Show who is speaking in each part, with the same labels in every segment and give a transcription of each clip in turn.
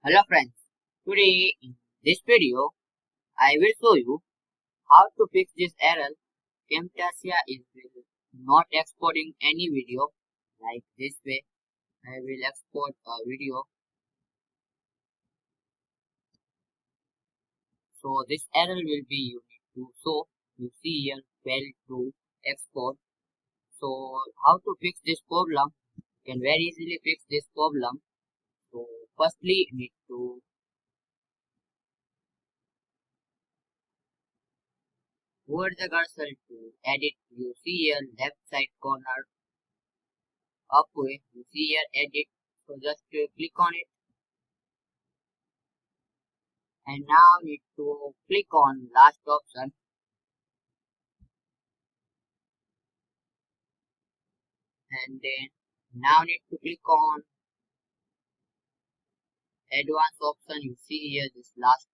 Speaker 1: Hello friends, today in this video I will show you how to fix this error. Camtasia is not exporting any video like this way. I will export a video. So this error will be you need to show. You see here failed to export. So how to fix this problem? You can very easily fix this problem. So firstly you need to hover the cursor to edit. You see here left side corner upway. You see here edit. So just click on it, and now need to click on last option, and then now need to click on advanced option. You see here this last,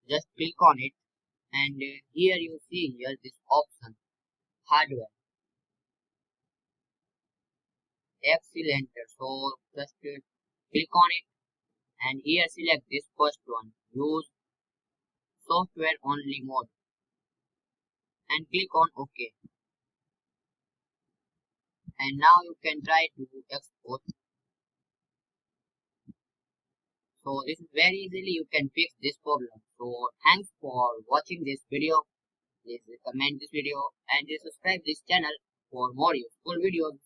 Speaker 1: just click on it, and here you see here this option hardware. Excellent. So just click on it, and here select this first one, use software only mode, and click on OK. And now you can try to export. So this is very easily you can fix this problem. So thanks for watching this video. Please comment this video and subscribe this channel for more useful videos.